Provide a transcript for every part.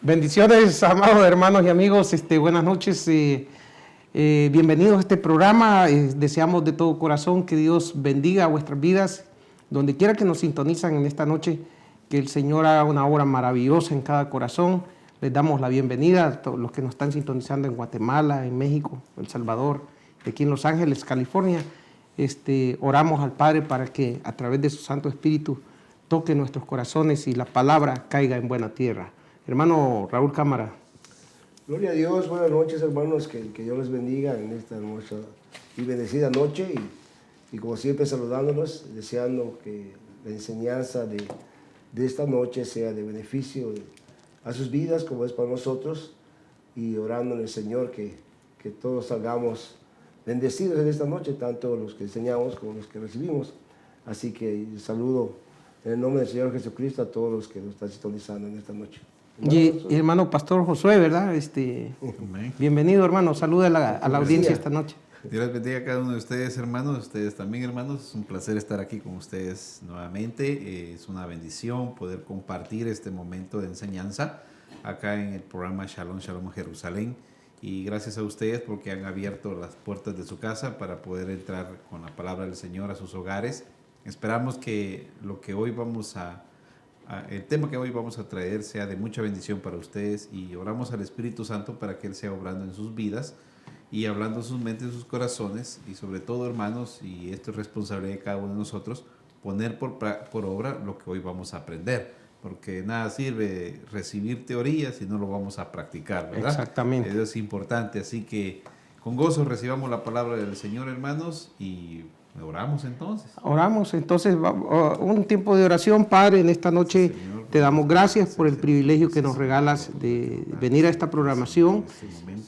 Bendiciones, amados hermanos y amigos, buenas noches, bienvenidos a este programa. Deseamos de todo corazón que Dios bendiga vuestras vidas, donde quiera que nos sintonizan en esta noche, que el Señor haga una obra maravillosa en cada corazón. Les damos la bienvenida a todos los que nos están sintonizando en Guatemala, en México, El Salvador, aquí en Los Ángeles, California. Oramos al Padre para que a través de su Santo Espíritu toque nuestros corazones y la palabra caiga en buena tierra. Hermano Raúl Cámara. Gloria a Dios, buenas noches hermanos, que Dios les bendiga en esta hermosa y bendecida noche y como siempre saludándolos, deseando que la enseñanza de esta noche sea de beneficio a sus vidas como es para nosotros y orando en el Señor que todos salgamos bendecidos en esta noche, tanto los que enseñamos como los que recibimos. Así que saludo en el nombre del Señor Jesucristo a todos los que nos están sintonizando en esta noche. Y hermano Pastor Josué, ¿verdad? Bienvenido, hermano. Saluda a la audiencia esta noche. Dios les bendiga a cada uno de ustedes, hermanos. Ustedes también, hermanos. Es un placer estar aquí con ustedes nuevamente. Es una bendición poder compartir este momento de enseñanza acá en el programa Shalom, Shalom Jerusalén. Y gracias a ustedes porque han abierto las puertas de su casa para poder entrar con la palabra del Señor a sus hogares. Esperamos que lo que hoy el tema que hoy vamos a traer sea de mucha bendición para ustedes y oramos al Espíritu Santo para que Él sea obrando en sus vidas y hablando en sus mentes, en sus corazones y sobre todo, hermanos, y esto es responsabilidad de cada uno de nosotros, poner por obra lo que hoy vamos a aprender, porque nada sirve recibir teoría si no lo vamos a practicar, ¿verdad? Exactamente. Eso es importante, así que con gozo recibamos la palabra del Señor, hermanos, y oramos entonces. Oramos entonces, un tiempo de oración. Padre, en esta noche Señor, te damos gracias por el privilegio que nos regalas de venir a esta programación,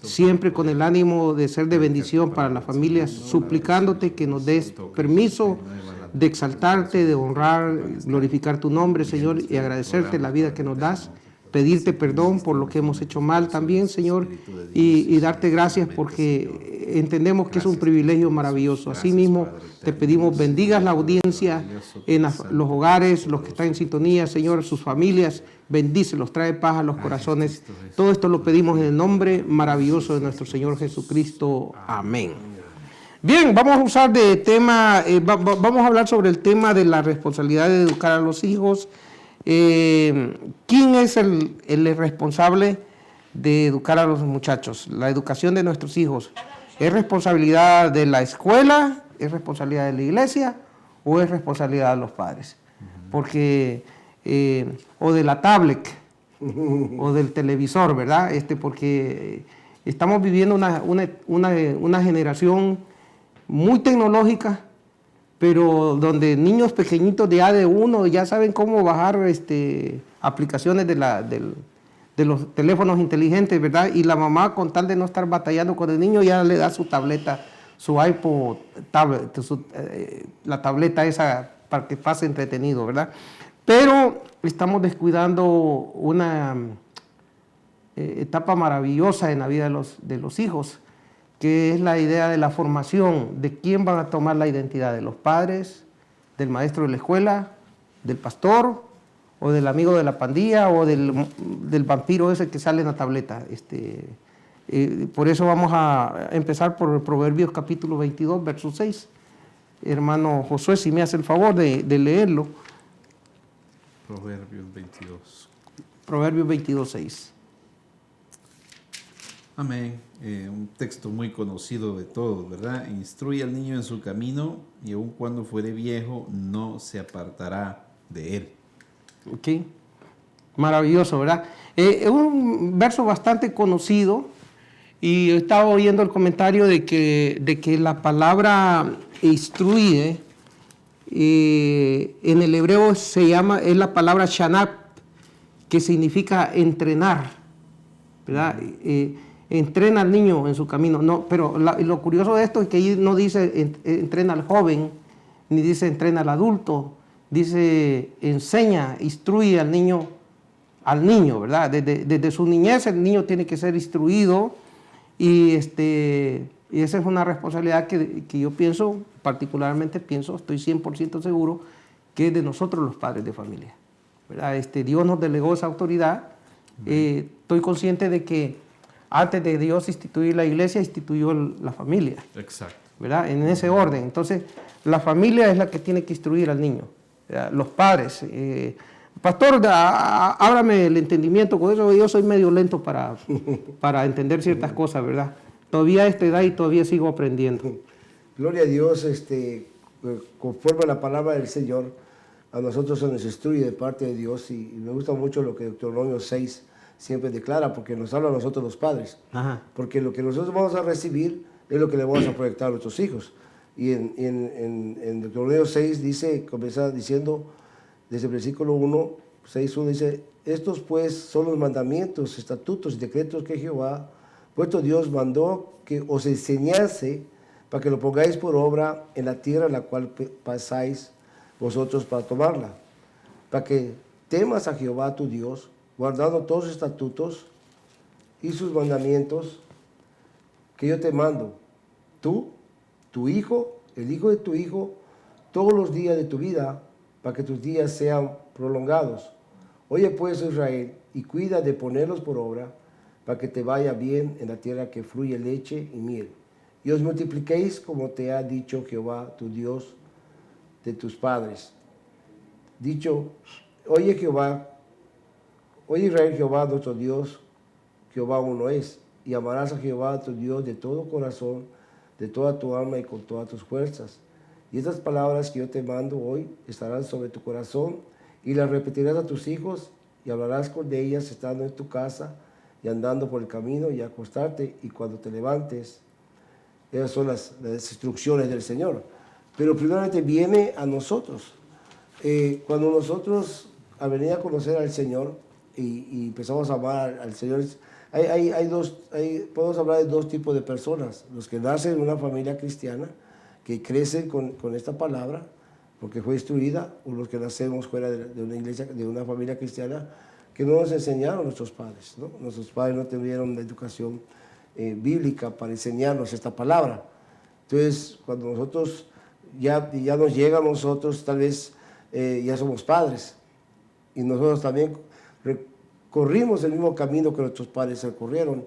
siempre con el ánimo de ser de bendición para las familias, suplicándote que nos des permiso de exaltarte, de honrar, glorificar tu nombre, Señor, y agradecerte la vida que nos das, pedirte perdón por lo que hemos hecho mal también, Señor, y darte gracias porque entendemos que es un privilegio maravilloso. Asimismo, te pedimos bendigas la audiencia en los hogares, los que están en sintonía, Señor, sus familias, bendícelos, trae paz a los corazones. Todo esto lo pedimos en el nombre maravilloso de nuestro Señor Jesucristo. Amén. Bien, vamos a usar de tema, vamos a hablar sobre el tema de la responsabilidad de educar a los hijos. ¿Quién es el responsable de educar a los muchachos? La educación de nuestros hijos, ¿es responsabilidad de la escuela? ¿Es responsabilidad de la iglesia? ¿O es responsabilidad de los padres? Porque, o de la tablet, o del televisor, ¿verdad? Porque estamos viviendo una generación muy tecnológica, pero donde niños pequeñitos de AD1 ya saben cómo bajar aplicaciones de los teléfonos inteligentes, ¿verdad? Y la mamá, con tal de no estar batallando con el niño, ya le da su tableta, su iPod tablet, la tableta esa para que pase entretenido, ¿verdad? Pero estamos descuidando una etapa maravillosa en la vida de los hijos, que es la idea de la formación, de quién van a tomar la identidad, de los padres, del maestro de la escuela, del pastor, o del amigo de la pandilla, o del vampiro ese que sale en la tableta. Por eso vamos a empezar por Proverbios capítulo 22, verso 6. Hermano Josué, si me hace el favor de leerlo. Proverbios 22. Proverbios 22, 6. Amén. Un texto muy conocido de todos, ¿verdad? Instruye al niño en su camino y aun cuando fuere viejo no se apartará de él. Ok, maravilloso, ¿verdad? Es un verso bastante conocido y yo estaba oyendo el comentario de que la palabra instruye en el hebreo es la palabra shanab, que significa entrenar, ¿verdad? Entrena al niño en su camino. No, pero lo curioso de esto es que ahí no dice entrena al joven, ni dice entrena al adulto, dice enseña, instruye al niño, ¿verdad? Desde su niñez el niño tiene que ser instruido y esa es una responsabilidad que yo particularmente pienso, estoy 100% seguro, que es de nosotros los padres de familia, ¿verdad? Dios nos delegó esa autoridad Estoy consciente de que antes de Dios instituir la iglesia, instituyó la familia, Exacto. ¿verdad? En ese orden. Entonces, la familia es la que tiene que instruir al niño, ¿verdad? Los padres. Pastor, ábrame el entendimiento con eso. Yo soy medio lento para entender ciertas cosas, ¿verdad? Todavía a esta edad y todavía sigo aprendiendo. Gloria a Dios, conforme a la palabra del Señor, a nosotros se nos instruye de parte de Dios y me gusta mucho lo que Deuteronomio 6 siempre declara, porque nos habla a nosotros los padres. Ajá. Porque lo que nosotros vamos a recibir es lo que le vamos a proyectar a nuestros hijos. Y en Deuteronomio 6 dice, comienza diciendo, desde el versículo 1, 6.1 dice, estos pues son los mandamientos, estatutos y decretos que Jehová, vuestro Dios, mandó que os enseñase para que lo pongáis por obra en la tierra en la cual pasáis vosotros para tomarla, para que temas a Jehová tu Dios, guardando todos sus estatutos y sus mandamientos que yo te mando, tú, tu hijo, el hijo de tu hijo, todos los días de tu vida, para que tus días sean prolongados. Oye pues, Israel, y cuida de ponerlos por obra, para que te vaya bien en la tierra que fluye leche y miel. Y os multipliquéis como te ha dicho Jehová, tu Dios, de tus padres. Dicho, oye Jehová, oye Israel, Jehová nuestro Dios, Jehová uno es, y amarás a Jehová tu Dios de todo corazón, de toda tu alma y con todas tus fuerzas. Y estas palabras que yo te mando hoy estarán sobre tu corazón, y las repetirás a tus hijos, y hablarás con ellas estando en tu casa, y andando por el camino, y acostarte, y cuando te levantes. Esas son las instrucciones del Señor. Pero primeramente viene a nosotros. Cuando nosotros, al venir a conocer al Señor y empezamos a amar al Señor, podemos hablar de dos tipos de personas. Los que nacen en una familia cristiana, que crecen con esta palabra, porque fue instruida, o los que nacemos fuera de una iglesia, de una familia cristiana, que no nos enseñaron nuestros padres, ¿no? Nuestros padres no tuvieron la educación bíblica para enseñarnos esta palabra. Entonces, cuando nosotros ya nos llega a nosotros, tal vez ya somos padres, y nosotros también recorrimos el mismo camino que nuestros padres recorrieron.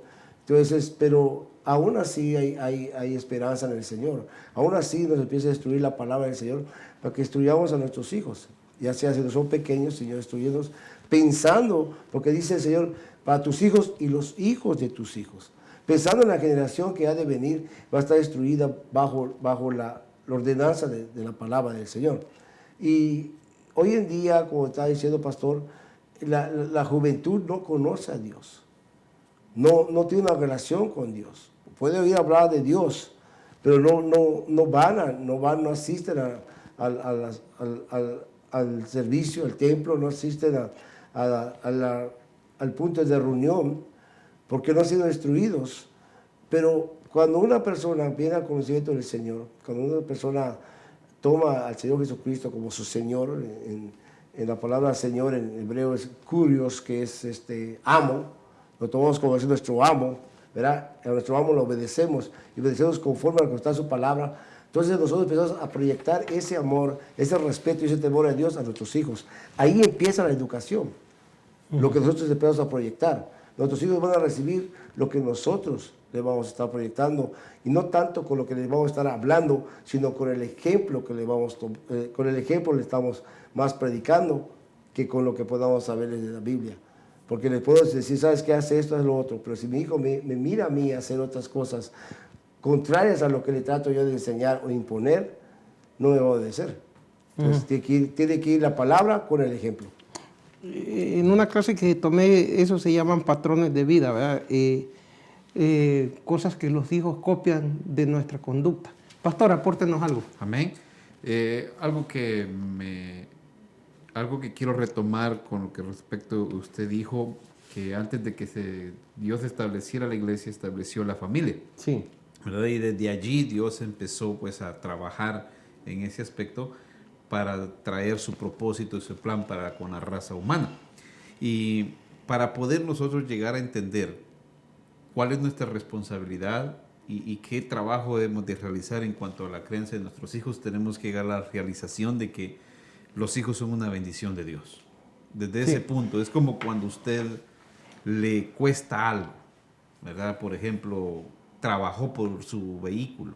Entonces, pero aún así hay esperanza en el Señor. Aún así nos empieza a instruir la palabra del Señor para que instruyamos a nuestros hijos, ya sea si no son pequeños, Señor, instruyéndolos, pensando, porque dice el Señor, para tus hijos y los hijos de tus hijos. Pensando en la generación que ha de venir, va a estar instruida bajo la ordenanza de la palabra del Señor. Y hoy en día, como está diciendo Pastor, la juventud no conoce a Dios, no tiene una relación con Dios. Puede oír hablar de Dios, pero no asisten al servicio, al templo, no asisten al punto de reunión, porque no han sido instruidos. Pero cuando una persona viene al conocimiento del Señor, cuando una persona toma al Señor Jesucristo como su Señor, en la palabra Señor en hebreo es kurios, que es amo, lo tomamos como es nuestro amo, ¿verdad? A nuestro amo lo obedecemos, y obedecemos conforme a lo que está su palabra. Entonces nosotros empezamos a proyectar ese amor, ese respeto y ese temor a Dios a nuestros hijos. Ahí empieza la educación, lo que nosotros empezamos a proyectar. Nuestros hijos van a recibir lo que nosotros les vamos a estar proyectando, y no tanto con lo que les vamos a estar hablando, sino con el ejemplo que con el ejemplo le estamos más predicando que con lo que podamos saberles de la Biblia. Porque les puedo decir, ¿sabes qué? Hace esto, es lo otro. Pero si mi hijo me mira a mí hacer otras cosas contrarias a lo que le trato yo de enseñar o imponer, no me va a obedecer. Entonces tiene que ir la palabra con el ejemplo. En una clase que tomé, eso se llaman patrones de vida, ¿verdad? Cosas que los hijos copian de nuestra conducta. Pastor, apórtenos algo. Amén. Algo que quiero retomar con lo que respecto usted dijo, que antes de que Dios estableciera la iglesia, estableció la familia. Sí. ¿Verdad? Y desde allí Dios empezó pues a trabajar en ese aspecto para traer su propósito y su plan para con la raza humana. Y para poder nosotros llegar a entender cuál es nuestra responsabilidad y qué trabajo debemos de realizar en cuanto a la creencia de nuestros hijos, tenemos que llegar a la realización de que los hijos son una bendición de Dios. Desde ese punto, es como cuando usted le cuesta algo, ¿verdad? Por ejemplo, trabajó por su vehículo.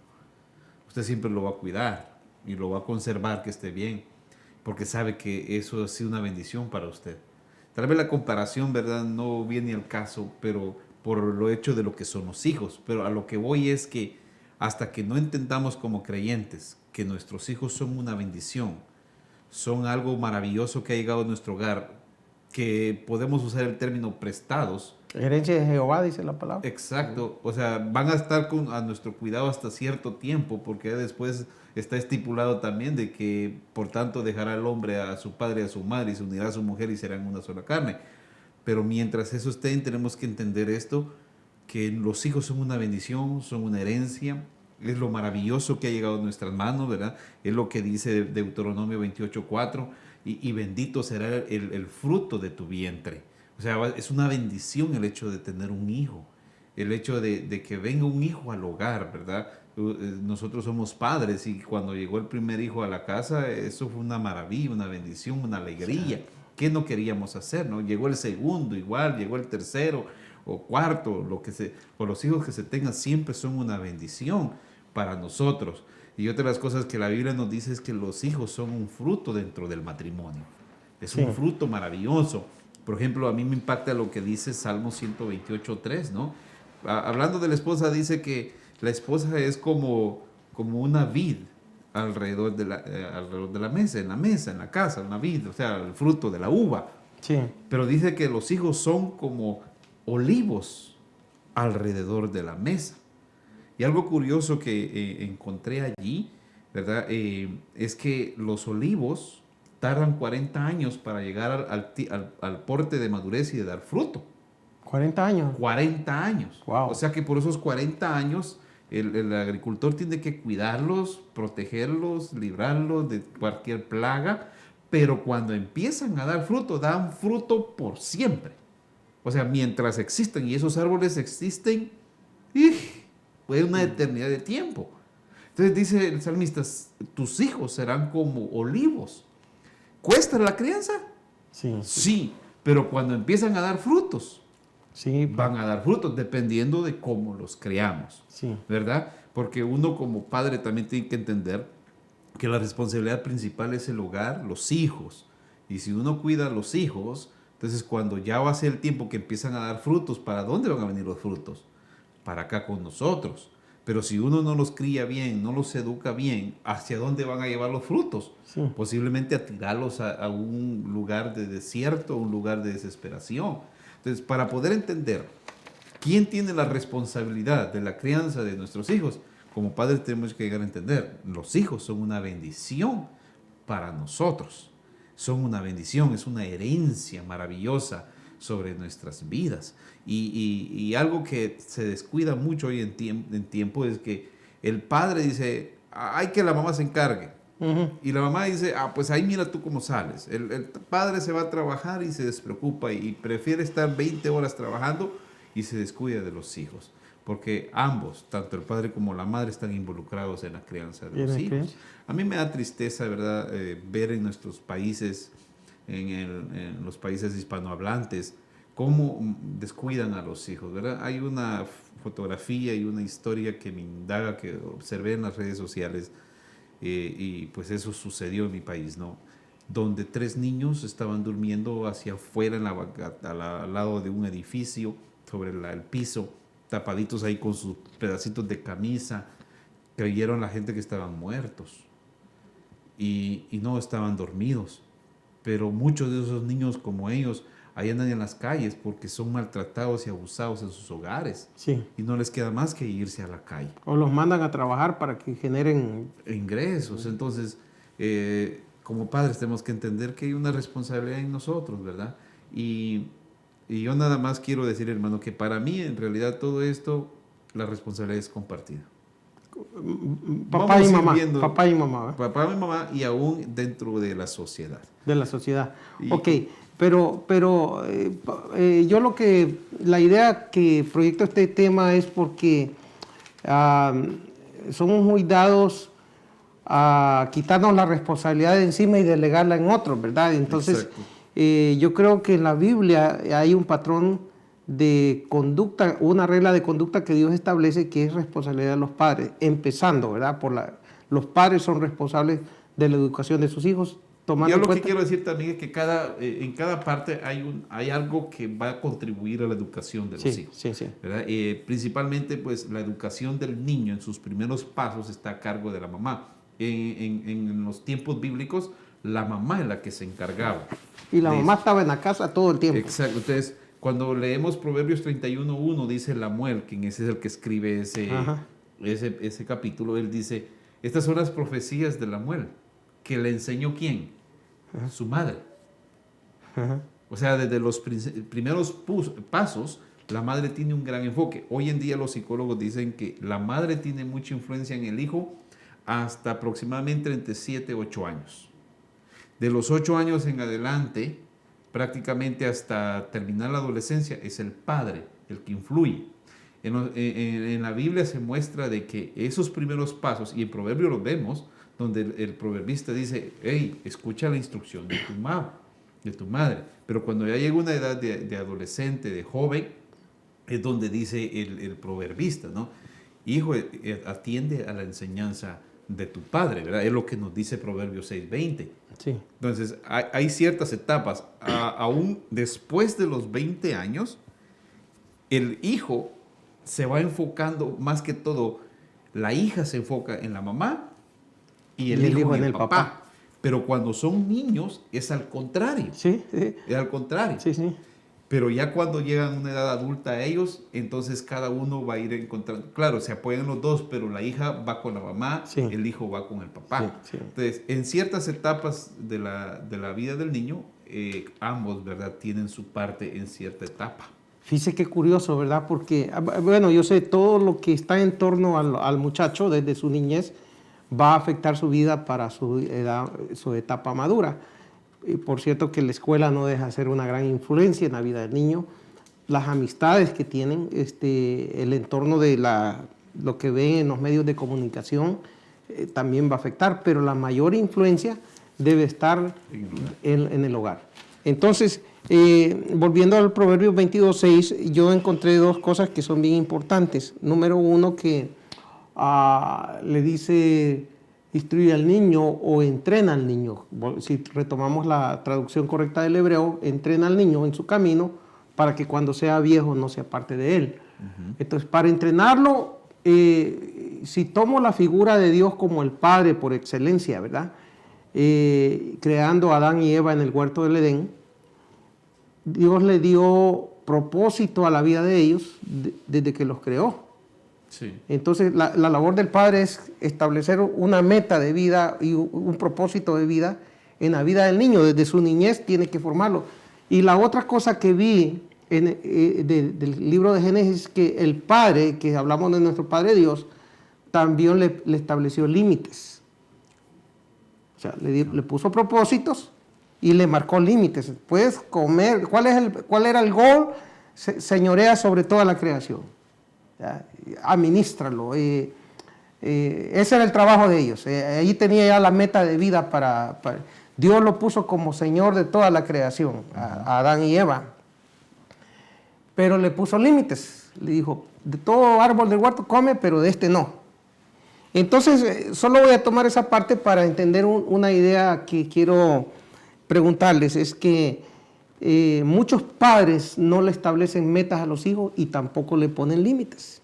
Usted siempre lo va a cuidar y lo va a conservar que esté bien, porque sabe que eso ha sido una bendición para usted. Tal vez la comparación, ¿verdad? No viene al caso, pero por lo hecho de lo que son los hijos. Pero a lo que voy es que hasta que no entendamos como creyentes que nuestros hijos son una bendición, son algo maravilloso que ha llegado a nuestro hogar, que podemos usar el término prestados. Herencia de Jehová, dice la palabra. Exacto, o sea, van a estar a nuestro cuidado hasta cierto tiempo, porque después está estipulado también de que por tanto dejará el hombre a su padre y a su madre y se unirá a su mujer y serán una sola carne. Pero mientras eso esté, tenemos que entender esto, que los hijos son una bendición, son una herencia, es lo maravilloso que ha llegado a nuestras manos, ¿verdad? Es lo que dice Deuteronomio 28:4, y bendito será el fruto de tu vientre. O sea, es una bendición el hecho de tener un hijo, el hecho de que venga un hijo al hogar, ¿verdad? Nosotros somos padres y cuando llegó el primer hijo a la casa, eso fue una maravilla, una bendición, una alegría. ¿Qué no queríamos hacer, no? Llegó el segundo igual, llegó el tercero o cuarto, por los hijos que se tengan siempre son una bendición para nosotros. Y otra de las cosas que la Biblia nos dice es que los hijos son un fruto dentro del matrimonio. Es un fruto maravilloso. Por ejemplo, a mí me impacta lo que dice Salmo 128:3, ¿no? Hablando de la esposa, dice que la esposa es como una vid alrededor de la mesa, en la casa, una vid, o sea, el fruto de la uva. Sí. Pero dice que los hijos son como olivos alrededor de la mesa. Y algo curioso que encontré allí, ¿verdad? Es que los olivos tardan 40 años para llegar al porte de madurez y de dar fruto. 40 años. 40 años. Wow. O sea que por esos 40 años el agricultor tiene que cuidarlos, protegerlos, librarlos de cualquier plaga, pero cuando empiezan a dar fruto, dan fruto por siempre. O sea, mientras existen y esos árboles existen, fue una eternidad de tiempo. Entonces dice el salmista, tus hijos serán como olivos. ¿Cuesta la crianza? Sí. Sí, pero cuando empiezan a dar frutos, Sí. van a dar frutos dependiendo de cómo los creamos, Sí. ¿verdad? Porque uno como padre también tiene que entender que la responsabilidad principal es el hogar, los hijos. Y si uno cuida a los hijos, entonces cuando ya va a ser el tiempo que empiezan a dar frutos, ¿para dónde van a venir los frutos? Para acá con nosotros. Pero si uno no los cría bien, no los educa bien, ¿hacia dónde van a llevar los frutos? Sí. Posiblemente a tirarlos a un lugar de desierto, un lugar de desesperación. Entonces, para poder entender quién tiene la responsabilidad de la crianza de nuestros hijos, como padres tenemos que llegar a entender, los hijos son una bendición para nosotros. Son una bendición, es una herencia maravillosa sobre nuestras vidas. Y algo que se descuida mucho hoy en tiempo es que el padre dice, hay que la mamá se encargue. Y la mamá dice, pues ahí mira tú cómo sales. El padre se va a trabajar y se despreocupa y prefiere estar 20 horas trabajando y se descuida de los hijos. Porque ambos, tanto el padre como la madre, están involucrados en la crianza de los hijos. A mí me da tristeza, ¿verdad?, ver en nuestros países, en los países hispanohablantes, cómo descuidan a los hijos, ¿verdad? Hay una fotografía y una historia que me indaga, que observé en las redes sociales, y pues eso sucedió en mi país, ¿no? Donde 3 niños estaban durmiendo hacia afuera, al lado de un edificio, sobre el piso, tapaditos ahí con sus pedacitos de camisa. Creyeron la gente que estaban muertos y no estaban dormidos. Pero muchos de esos niños, como ellos, ahí andan en las calles porque son maltratados y abusados en sus hogares. Sí. Y no les queda más que irse a la calle. O los mandan a trabajar para que generen ingresos. Entonces, como padres tenemos que entender que hay una responsabilidad en nosotros, ¿verdad? Y yo nada más quiero decir, hermano, que para mí en realidad todo esto, la responsabilidad es compartida. Papá y mamá. Papá y mamá. Papá y mamá, y aún dentro de la sociedad. De la sociedad. Ok, pero yo la idea que proyecto este tema es porque somos muy dados a quitarnos la responsabilidad de encima y delegarla en otros, ¿verdad? Entonces, yo creo que en la Biblia hay un patrón de conducta, una regla de conducta que Dios establece que es responsabilidad de los padres, empezando, ¿verdad? Los padres son responsables de la educación de sus hijos. Yo lo que quiero decir también es que en cada parte hay algo que va a contribuir a la educación de los hijos. Sí, sí. ¿Verdad? Principalmente, pues, la educación del niño en sus primeros pasos está a cargo de la mamá. En los tiempos bíblicos, la mamá es la que se encargaba. Y la mamá estaba en la casa todo el tiempo. Exacto. Entonces, cuando leemos Proverbios 31:1, dice Lamuel, quien ese es el que escribe ese capítulo, él dice, estas son las profecías de Lamuel, que le enseñó ¿quién? Su madre. Ajá. O sea, desde los primeros pasos, la madre tiene un gran enfoque. Hoy en día los psicólogos dicen que la madre tiene mucha influencia en el hijo hasta aproximadamente entre 7 y 8 años. De los 8 años en adelante, prácticamente hasta terminar la adolescencia, es el padre el que influye. En la Biblia se muestra de que esos primeros pasos, y en Proverbios los vemos, donde el proverbista dice, hey, escucha la instrucción de tu madre. Pero cuando ya llega una edad de adolescente, de joven, es donde dice el proverbista, ¿no? Hijo, atiende a la enseñanza de tu padre, ¿verdad? Es lo que nos dice Proverbios 6:20. Sí. Entonces, hay ciertas etapas. Aún después de los 20 años, el hijo se va enfocando, más que todo, la hija se enfoca en la mamá, y el hijo en el papá. Pero cuando son niños es al contrario. Sí, sí. Es al contrario. Sí, sí. Pero ya cuando llegan a una edad adulta ellos, entonces cada uno va a ir encontrando. Claro, se apoyan los dos, pero la hija va con la mamá, sí, el hijo va con el papá. Sí, sí. Entonces, en ciertas etapas de la vida del niño, ambos, ¿verdad?, tienen su parte en cierta etapa. Fíjese qué curioso, ¿verdad? Porque, bueno, yo sé, todo lo que está en torno al muchacho desde su niñez va a afectar su vida para su etapa madura. Y por cierto que la escuela no deja de ser una gran influencia en la vida del niño. Las amistades que tienen, el entorno de lo que ven en los medios de comunicación también va a afectar, pero la mayor influencia debe estar en el hogar. Entonces, volviendo al Proverbios 22:6, yo encontré dos cosas que son bien importantes. Número uno, que le dice instruye al niño o entrena al niño. Si retomamos la traducción correcta del hebreo, entrena al niño en su camino para que cuando sea viejo no se aparte de él. Entonces, para entrenarlo, si tomo la figura de Dios como el Padre por excelencia, ¿verdad? Creando a Adán y Eva en el huerto del Edén, Dios le dio propósito a la vida de ellos desde que los creó. Sí. Entonces, la labor del padre es establecer una meta de vida y un propósito de vida en la vida del niño. Desde su niñez tiene que formarlo. Y la otra cosa que vi del libro de Génesis es que el padre, que hablamos de nuestro Padre Dios, también le estableció límites. O sea, le puso propósitos y le marcó límites. Puedes comer. ¿Cuál era el gol? Señorea sobre toda la creación. ¿Ya? Administralo. Ese era el trabajo de ellos. Ahí tenía ya la meta de vida para Dios lo puso como Señor de toda la creación, a Adán y Eva. Pero le puso límites. Le dijo, de todo árbol del huerto come, pero de este no. Entonces, solo voy a tomar esa parte para entender una idea que quiero preguntarles. Es que muchos padres no le establecen metas a los hijos y tampoco le ponen límites.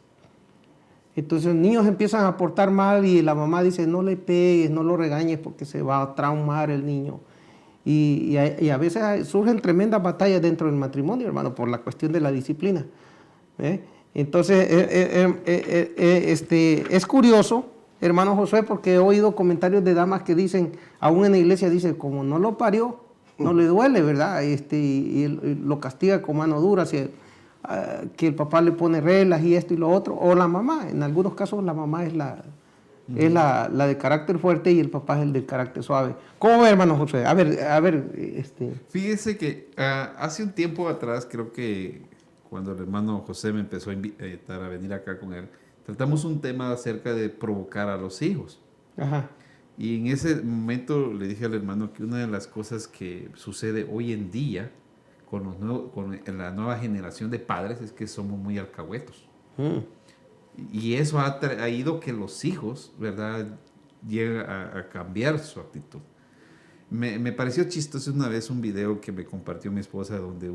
Entonces los niños empiezan a portar mal y la mamá dice, no le pegues, no lo regañes porque se va a traumar el niño. Y a veces surgen tremendas batallas dentro del matrimonio, hermano, por la cuestión de la disciplina. Entonces es curioso, hermano Josué, porque he oído comentarios de damas que dicen, aún en la iglesia dice, como no lo parió, no le duele, ¿verdad? Y lo castiga con mano dura, que el papá le pone reglas y esto y lo otro, o la mamá. En algunos casos la mamá es la de carácter fuerte y el papá es el de carácter suave. ¿Cómo ve, hermano José? A ver. Fíjese que hace un tiempo atrás, creo que cuando el hermano José me empezó a invitar a venir acá con él, tratamos un tema acerca de provocar a los hijos. Ajá. Y en ese momento le dije al hermano que una de las cosas que sucede hoy en día con la nueva generación de padres es que somos muy alcahuetos. Mm. Y eso ha ido que los hijos, ¿verdad?, lleguen a cambiar su actitud. Me pareció chistoso una vez un video que me compartió mi esposa donde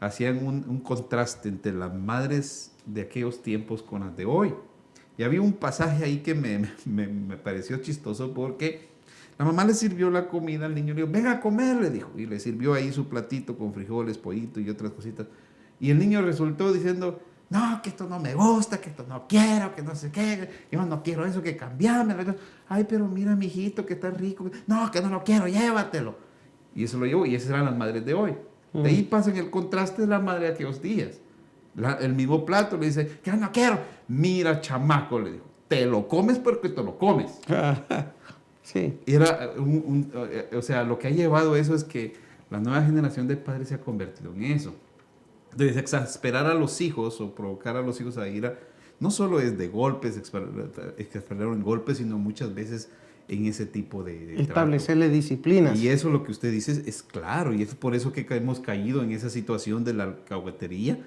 hacían un contraste entre las madres de aquellos tiempos con las de hoy. Y había un pasaje ahí que me pareció chistoso porque la mamá le sirvió la comida al niño, le dijo, venga a comer, le dijo. Y le sirvió ahí su platito con frijoles, pollito y otras cositas. Y el niño resultó diciendo, no, que esto no me gusta, que esto no quiero, que no sé qué, yo no quiero eso, que cambiame. Ay, pero mira, mijito, que está rico. No, que no lo quiero, llévatelo. Y eso lo llevó, y esas eran las madres de hoy. De ahí pasan el contraste de la madre de aquellos días. El mismo plato le dice, que no quiero. Mira, chamaco, le dijo, te lo comes porque te lo comes. Sí. Era o sea, lo que ha llevado eso es que la nueva generación de padres se ha convertido en eso. Entonces, exasperar a los hijos o provocar a los hijos a ira, no solo es de golpes, exasperar en golpes, sino muchas veces en ese tipo de Establecerle disciplinas. Y eso lo que usted dice es claro, y es por eso que hemos caído en esa situación de la alcahuetería,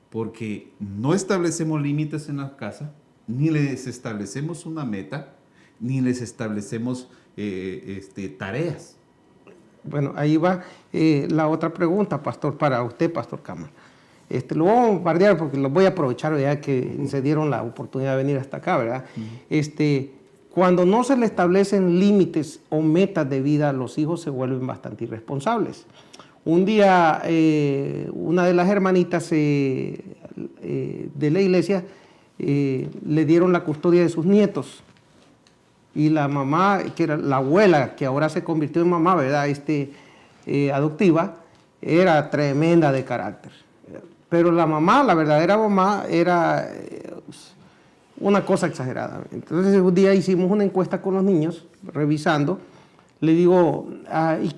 porque no establecemos límites en la casa, ni les establecemos una meta, ni les establecemos tareas. Bueno, ahí va la otra pregunta, pastor, para usted, pastor Cámara. Lo voy a bombardear porque lo voy a aprovechar ya que se dieron la oportunidad de venir hasta acá, ¿verdad? Cuando no se le establecen límites o metas de vida, los hijos se vuelven bastante irresponsables. Un día, una de las hermanitas de la iglesia le dieron la custodia de sus nietos. Y la mamá, que era la abuela, que ahora se convirtió en mamá, ¿verdad? Adoptiva, era tremenda de carácter. Pero la mamá, la verdadera mamá, era una cosa exagerada. Entonces un día hicimos una encuesta con los niños, revisando. Le digo,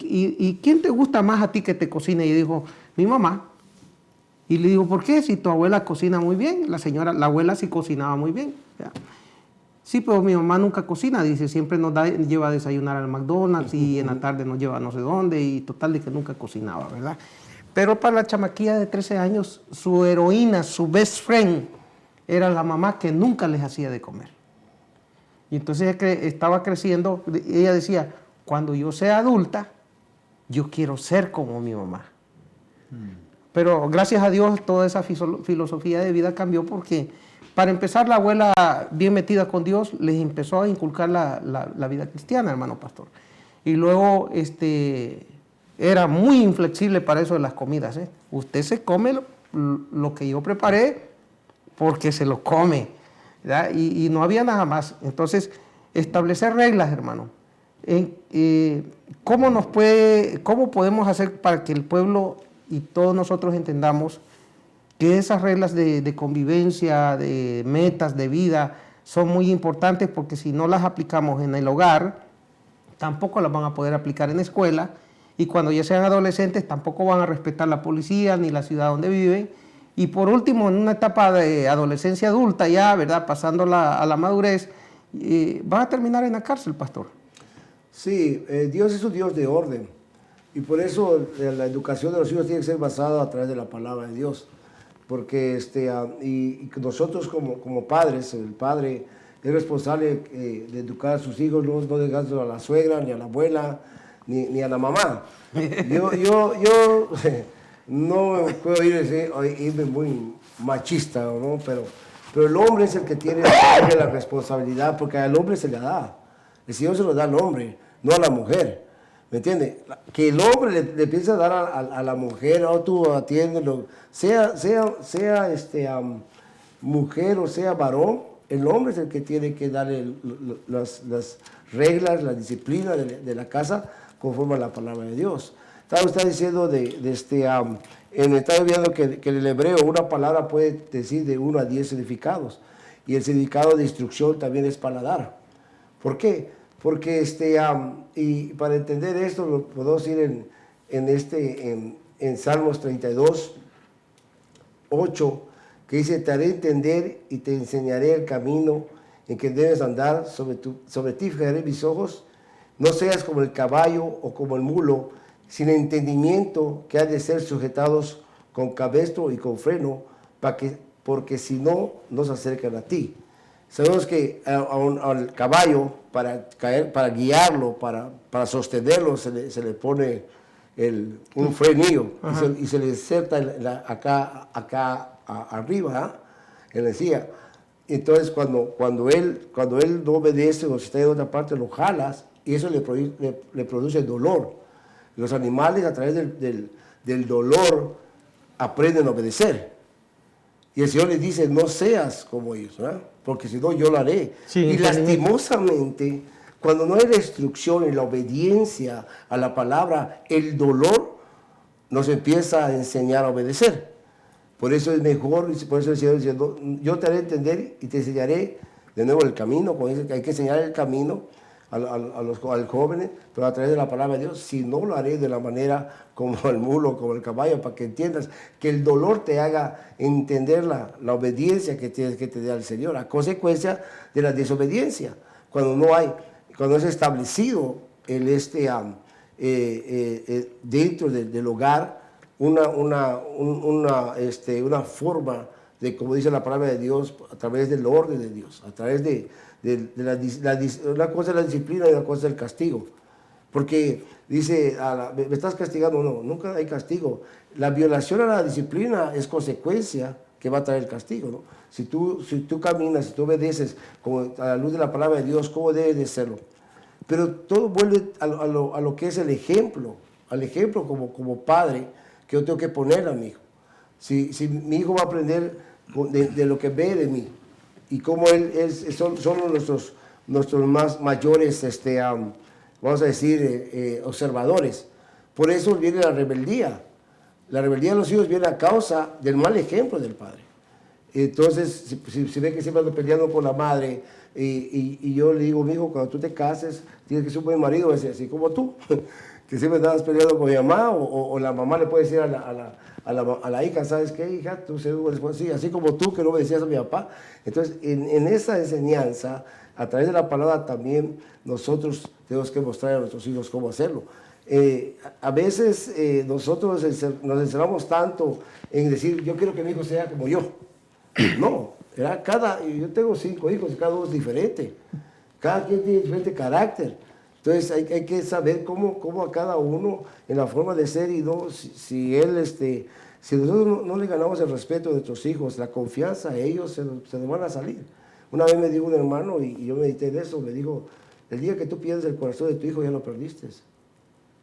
¿y quién te gusta más a ti que te cocine? Y dijo, mi mamá. Y le digo, ¿por qué? Si tu abuela cocina muy bien. La abuela sí cocinaba muy bien. ¿Ya? Sí, pero mi mamá nunca cocina, dice, siempre nos lleva a desayunar al McDonald's y en la tarde nos lleva a no sé dónde y total de que nunca cocinaba, ¿verdad? Pero para la chamaquilla de 13 años, su heroína, su best friend, era la mamá que nunca les hacía de comer. Y entonces ella estaba creciendo, ella decía, cuando yo sea adulta, yo quiero ser como mi mamá. Pero gracias a Dios toda esa filosofía de vida cambió porque, para empezar, la abuela, bien metida con Dios, les empezó a inculcar la vida cristiana, hermano pastor. Y luego, era muy inflexible para eso de las comidas. Usted se come lo que yo preparé porque se lo come, ¿verdad? Y no había nada más. Entonces, establecer reglas, hermano. ¿Cómo podemos hacer para que el pueblo y todos nosotros entendamos que esas reglas de convivencia, de metas, de vida, son muy importantes? Porque si no las aplicamos en el hogar, tampoco las van a poder aplicar en la escuela. Y cuando ya sean adolescentes, tampoco van a respetar la policía ni la ciudad donde viven. Y por último, en una etapa de adolescencia adulta ya, ¿verdad?, pasando a la madurez, van a terminar en la cárcel, pastor. Sí, Dios es un Dios de orden. Y por eso la educación de los hijos tiene que ser basada a través de la palabra de Dios. Porque y nosotros como padres, el padre es responsable de educar a sus hijos, no dejárselo a la suegra, ni a la abuela, ni a la mamá. Yo no puedo irme muy machista, ¿no? Pero el hombre es el que tiene la responsabilidad, porque al hombre se le da. El Señor se lo da al hombre, no a la mujer. ¿Me entiende? Que el hombre le empieza a dar a la mujer, o tú atiéndelo, sea mujer o sea varón, el hombre es el que tiene que darle las reglas, la disciplina de la casa conforme a la palabra de Dios. Estaba usted diciendo estaba viendo que en el hebreo una palabra puede decir de 1 a 10 significados, y el significado de instrucción también es paladar. ¿Por qué? Porque y para entender esto lo podemos ir en Salmos 32, 8, que dice, te haré entender y te enseñaré el camino en que debes andar, sobre ti fijaré mis ojos, no seas como el caballo o como el mulo, sin entendimiento que han de ser sujetados con cabestro y con freno, porque si no, no se acercan a ti. Sabemos que al caballo, para guiarlo, para sostenerlo, se le pone un frenillo y se le inserta acá arriba, en la encía. Entonces, cuando él no obedece o si está en otra parte, lo jalas y eso le produce dolor. Los animales, a través del dolor, aprenden a obedecer. Y el Señor les dice, no seas como ellos, ¿verdad? Porque si no, yo lo haré. Sí, y lastimosamente, cuando no hay la instrucción y la obediencia a la palabra, el dolor nos empieza a enseñar a obedecer. Por eso es mejor, por eso el Señor dice, yo te haré entender y te enseñaré de nuevo el camino. Como dice que hay que enseñar el camino al joven, pero a través de la palabra de Dios, si no lo haré de la manera como el mulo, como el caballo, para que entiendas que el dolor te haga entender la obediencia que tienes que tener al Señor, a consecuencia de la desobediencia. Cuando es establecido dentro del hogar una forma de, como dice la palabra de Dios, a través del orden de Dios, a través de una cosa es la disciplina y una cosa es el castigo. Porque dice, me estás castigando, no, nunca hay castigo. La violación a la disciplina es consecuencia que va a traer el castigo, ¿no? Si tú caminas, si tú obedeces como a la luz de la palabra de Dios, ¿cómo debes de hacerlo? Pero todo vuelve a lo que es el ejemplo, al ejemplo como padre que yo tengo que poner a mi hijo. Si mi hijo va a aprender de lo que ve de mí y cómo son nuestros más mayores, vamos a decir, observadores. Por eso viene la rebeldía. La rebeldía de los hijos viene a causa del mal ejemplo del padre. Entonces, si ve que siempre ando peleando por la madre y yo le digo, mi hijo, cuando tú te cases, tienes que ser un buen marido, así como tú, que siempre andas peleando con mi mamá o la mamá le puede decir a la hija, ¿sabes qué, hija? Tú sí, así como tú que no obedecías a mi papá. Entonces, en esa enseñanza, a través de la palabra también nosotros tenemos que mostrar a nuestros hijos cómo hacerlo. A veces nosotros nos encerramos tanto en decir, yo quiero que mi hijo sea como yo. No, yo tengo 5 hijos y cada uno es diferente. Cada quien tiene diferente carácter. Entonces hay que saber cómo a cada uno en la forma de ser y no, si nosotros no le ganamos el respeto a nuestros hijos, la confianza, ellos se nos van a salir. Una vez me dijo un hermano y yo medité en eso, me dijo, el día que tú pierdes el corazón de tu hijo ya lo perdiste.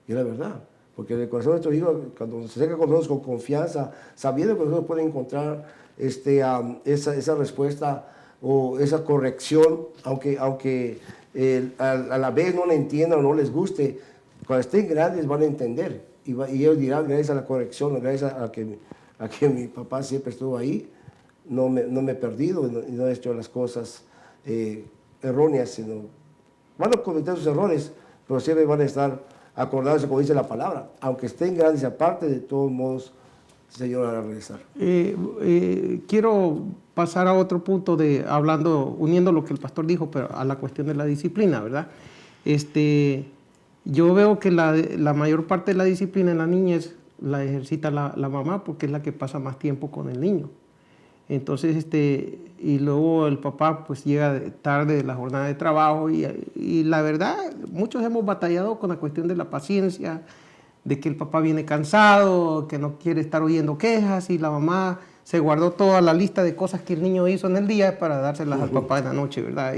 Y es la verdad, porque el corazón de nuestro hijo, cuando se acerca con nosotros con confianza, sabiendo que nosotros podemos encontrar esa respuesta o esa corrección, aunque a la vez no la entiendan o no les guste, cuando estén grandes van a entender y ellos dirán, gracias a la corrección, gracias a que mi papá siempre estuvo ahí, no me he perdido y no he hecho las cosas erróneas, sino van a cometer sus errores, pero siempre van a estar acordados, como dice la palabra, aunque estén grandes aparte, de todos modos, el Señor hará regresar. Quiero pasar a otro punto uniendo lo que el pastor dijo, pero a la cuestión de la disciplina, ¿verdad? Yo veo que la mayor parte de la disciplina en la niñez la ejercita la mamá porque es la que pasa más tiempo con el niño. Entonces, y luego el papá pues llega tarde de la jornada de trabajo y la verdad, muchos hemos batallado con la cuestión de la paciencia, de que el papá viene cansado, que no quiere estar oyendo quejas y la mamá se guardó toda la lista de cosas que el niño hizo en el día para dárselas al papá en la noche, ¿verdad?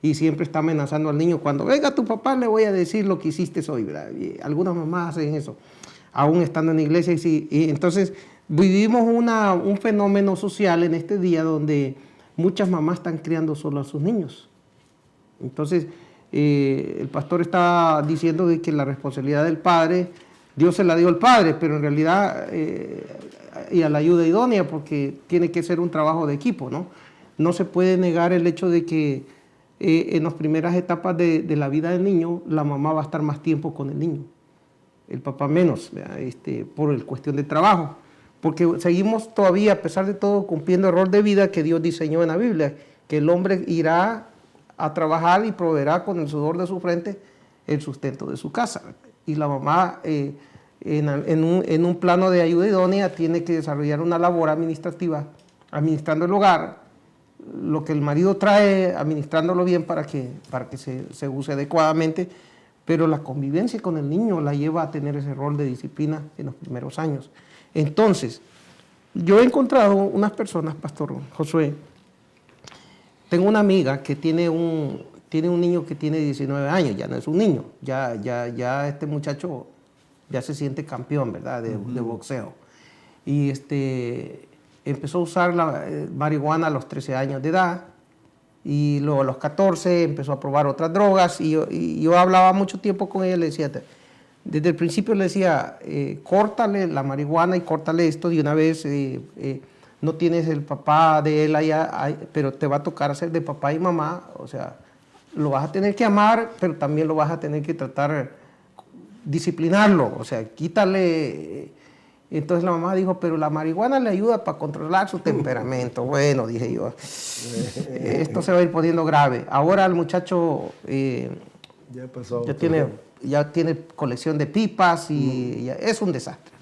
Y siempre está amenazando al niño, cuando venga tu papá le voy a decir lo que hiciste hoy, ¿verdad? Y algunas mamás hacen eso, aún estando en la iglesia. Y entonces vivimos un fenómeno social en este día donde muchas mamás están criando solo a sus niños. Entonces, el pastor está diciendo de que la responsabilidad del padre, Dios se la dio al padre, pero en realidad, y a la ayuda idónea, porque tiene que ser un trabajo de equipo, ¿no? No se puede negar el hecho de que en las primeras etapas de la vida del niño, la mamá va a estar más tiempo con el niño, el papá menos, por el cuestión de trabajo. Porque seguimos todavía, a pesar de todo, cumpliendo el rol de vida que Dios diseñó en la Biblia, que el hombre irá a trabajar y proveerá con el sudor de su frente el sustento de su casa. Y la mamá en un plano de ayuda idónea tiene que desarrollar una labor administrativa, administrando el hogar, lo que el marido trae, administrándolo bien para que se use adecuadamente, pero la convivencia con el niño la lleva a tener ese rol de disciplina en los primeros años. Entonces, yo he encontrado unas personas, Pastor Josué, tengo una amiga que tiene un niño que tiene 19 años, ya no es un niño, ya este muchacho ya se siente campeón, ¿verdad?, de boxeo. Y empezó a usar la marihuana a los 13 años de edad, y luego a los 14 empezó a probar otras drogas, y yo hablaba mucho tiempo con ella, le decía, desde el principio le decía, córtale la marihuana y córtale esto de una vez, no tienes el papá de él allá, pero te va a tocar ser de papá y mamá, o sea, lo vas a tener que amar, pero también lo vas a tener que tratar, disciplinarlo, o sea, quítale. Entonces la mamá dijo, pero la marihuana le ayuda para controlar su temperamento. Bueno, dije yo, esto se va a ir poniendo grave. Ahora el muchacho ya tiene colección de pipas y es un desastre.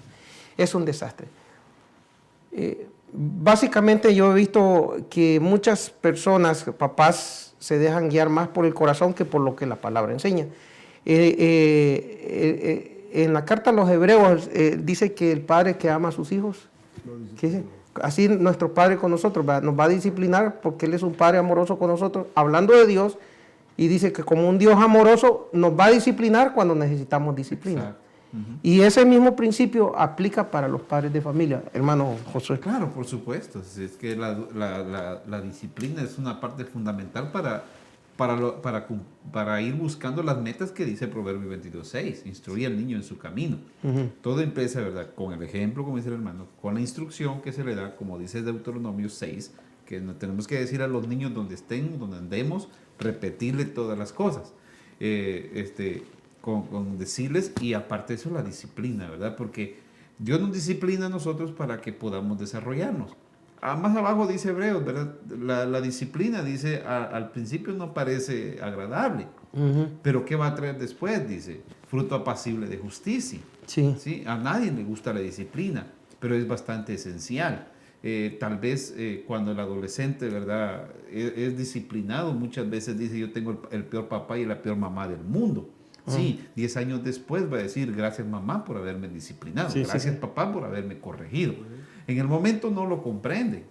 Es un desastre. Básicamente yo he visto que muchas personas, papás, se dejan guiar más por el corazón que por lo que la palabra enseña. En la carta a los Hebreos dice que el padre que ama a sus hijos, así nuestro Padre con nosotros, nos va a disciplinar porque Él es un Padre amoroso con nosotros, hablando de Dios, y dice que como un Dios amoroso nos va a disciplinar cuando necesitamos disciplina. Exacto. Y ese mismo principio aplica para los padres de familia, hermano Josué. Claro, por supuesto. Es que la disciplina es una parte fundamental para ir buscando las metas que dice Proverbio 22:6. Instruir al niño en su camino. Todo empieza, ¿verdad?, con el ejemplo, como dice el hermano, con la instrucción que se le da, como dice Deuteronomio 6, que tenemos que decir a los niños donde estén, donde andemos, repetirle todas las cosas. Con decirles, y aparte de eso la disciplina, ¿verdad? Porque Dios nos disciplina a nosotros para que podamos desarrollarnos. Más abajo dice Hebreos, ¿verdad? La disciplina, dice, al principio no parece agradable, pero ¿qué va a traer después? Dice, fruto apacible de justicia. ¿Sí? A nadie le gusta la disciplina, pero es bastante esencial. Tal vez cuando el adolescente, ¿verdad?, es disciplinado, muchas veces dice, yo tengo el peor papá y la peor mamá del mundo. Sí, 10 años después va a decir, gracias mamá por haberme disciplinado, gracias papá por haberme corregido. En el momento no lo comprenden,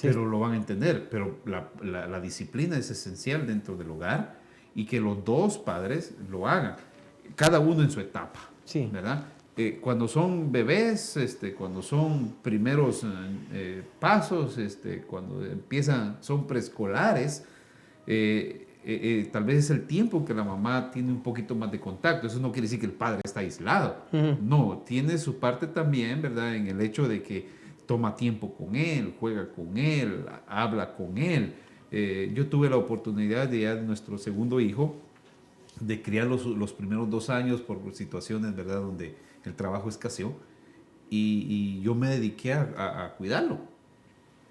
pero lo van a entender. Pero la disciplina es esencial dentro del hogar, y que los dos padres lo hagan, cada uno en su etapa, ¿verdad? Cuando son bebés, cuando son primeros pasos, cuando son preescolares, tal vez es el tiempo que la mamá tiene un poquito más de contacto. Eso no quiere decir que el padre está aislado. No, tiene su parte también, ¿verdad?, en el hecho de que toma tiempo con él, juega con él, habla con él. Yo tuve la oportunidad de ya nuestro segundo hijo, de criar los primeros 2 años por situaciones, ¿verdad?, donde el trabajo escaseó, y yo me dediqué a cuidarlo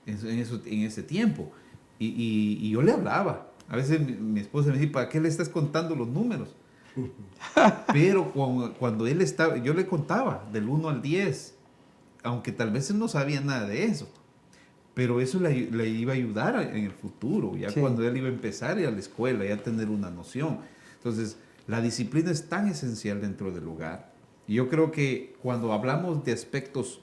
en ese tiempo. Y yo le hablaba. A veces mi esposa me dice, ¿para qué le estás contando los números? Pero cuando él estaba, yo le contaba del 1 al 10, aunque tal vez él no sabía nada de eso, pero eso le iba a ayudar en el futuro, ya cuando él iba a empezar a ir a la escuela, ya tener una noción. Entonces, la disciplina es tan esencial dentro del hogar. Y yo creo que cuando hablamos de aspectos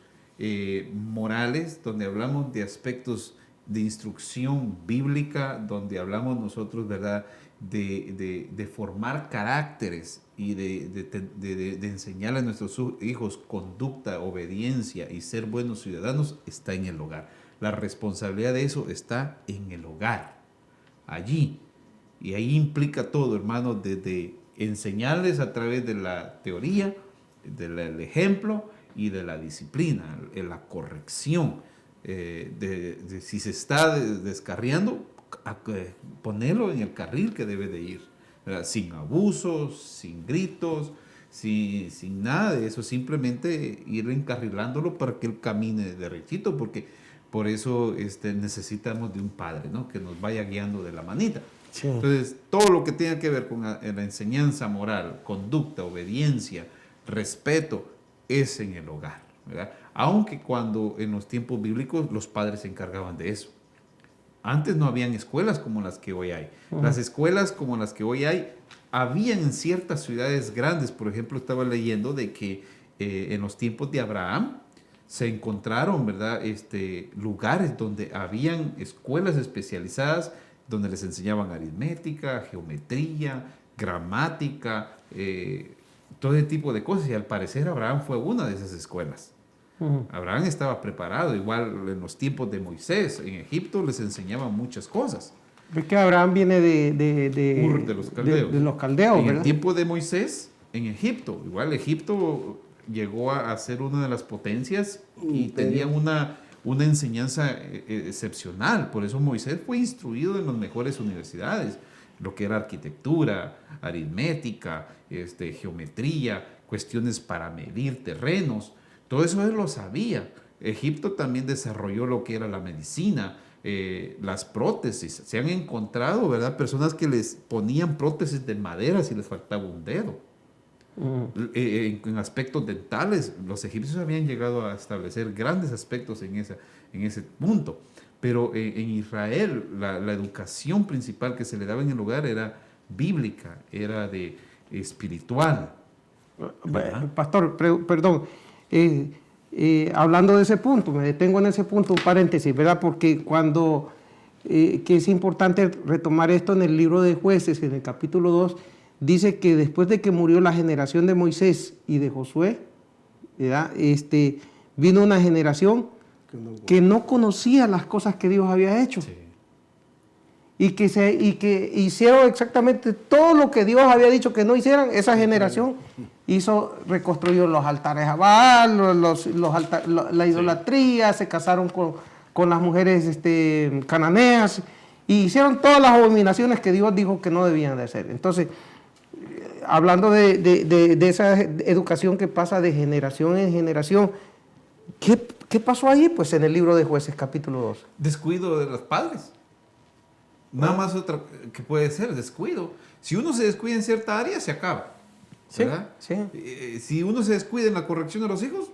morales, donde hablamos de aspectos de instrucción bíblica, donde hablamos nosotros, ¿verdad?, de formar caracteres y de enseñarle a nuestros hijos conducta, obediencia y ser buenos ciudadanos, está en el hogar. La responsabilidad de eso está en el hogar, allí. Y ahí implica todo, hermano, desde enseñarles a través de la teoría, del ejemplo y de la disciplina, la corrección. Si se está descarriando, ponerlo en el carril que debe de ir, ¿verdad?, sin abusos, sin gritos, sin nada de eso, simplemente ir encarrilándolo para que él camine derechito, porque por eso necesitamos de un padre, ¿no?, que nos vaya guiando de la manita. Entonces, todo lo que tenga que ver con la enseñanza moral, conducta, obediencia, respeto, es en el hogar, ¿verdad? Aunque cuando en los tiempos bíblicos los padres se encargaban de eso. Antes no habían escuelas como las que hoy hay. Las escuelas como las que hoy hay, habían en ciertas ciudades grandes. Por ejemplo, estaba leyendo de que en los tiempos de Abraham se encontraron, ¿verdad? Lugares donde habían escuelas especializadas, donde les enseñaban aritmética, geometría, gramática, todo ese tipo de cosas. Y al parecer Abraham fue una de esas escuelas. Abraham estaba preparado, igual en los tiempos de Moisés, en Egipto les enseñaban muchas cosas. Es que Abraham viene De los caldeos. de los caldeos, En ¿verdad? el tiempo de Moisés, en Egipto, igual Egipto llegó a ser una de las potencias y tenían una enseñanza excepcional. Por eso Moisés fue instruido en las mejores universidades, lo que era arquitectura, aritmética, geometría, cuestiones para medir terrenos. Todo eso él lo sabía. Egipto también desarrolló lo que era la medicina, las prótesis. Se han encontrado, ¿verdad?, personas que les ponían prótesis de madera si les faltaba un dedo. En aspectos dentales, los egipcios habían llegado a establecer grandes aspectos en ese punto. Pero en Israel, la educación principal que se le daba en el hogar era bíblica, era de espiritual. Pastor, perdón. Hablando de ese punto, me detengo en ese punto, un paréntesis, ¿verdad? Porque que es importante retomar esto en el libro de Jueces, en el capítulo 2, dice que después de que murió la generación de Moisés y de Josué, ¿verdad? Vino una generación que no conocía las cosas que Dios había hecho. Sí. Y que hicieron exactamente todo lo que Dios había dicho que no hicieran. Esa generación reconstruyó los altares a Baal, la idolatría, se casaron con las mujeres cananeas y hicieron todas las abominaciones que Dios dijo que no debían de hacer. Entonces, hablando de esa educación que pasa de generación en generación, ¿qué pasó ahí? Pues en el libro de Jueces, capítulo 2. Descuido de los padres. Nada más otra que puede ser, descuido. Si uno se descuida en cierta área, se acaba. ¿Verdad? Sí. Si uno se descuida en la corrección de los hijos,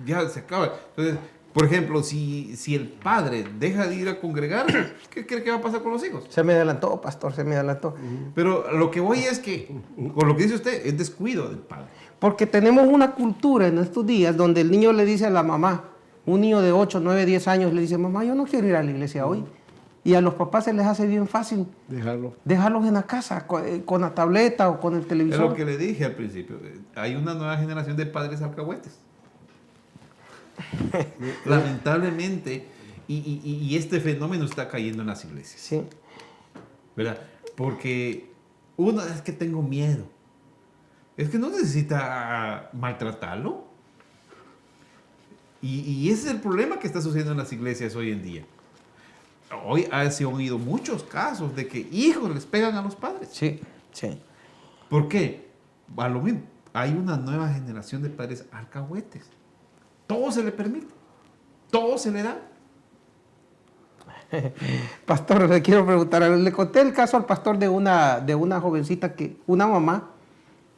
ya se acaba. Entonces, por ejemplo, si el padre deja de ir a congregarse, ¿qué cree que va a pasar con los hijos? Se me adelantó, pastor, se me adelantó. Pero lo que voy es que, con lo que dice usted, es descuido del padre. Porque tenemos una cultura en estos días donde el niño le dice a la mamá, un niño de 8, 9, 10 años le dice, mamá, yo no quiero ir a la iglesia hoy. Y a los papás se les hace bien fácil dejarlos en la casa, con la tableta o con el televisor. Es lo que le dije al principio. Hay una nueva generación de padres alcahuetes. Lamentablemente, y este fenómeno está cayendo en las iglesias. Sí. ¿Verdad? Porque uno es que tengo miedo. Es que no necesita maltratarlo. Y ese es el problema que está sucediendo en las iglesias hoy en día. Hoy se han oído muchos casos de que hijos les pegan a los padres. Sí, sí. ¿Por qué? A lo mismo, hay una nueva generación de padres alcahuetes. Todo se le permite. Todo se le da. Pastor, le quiero preguntar, le conté el caso al pastor de una jovencita, una mamá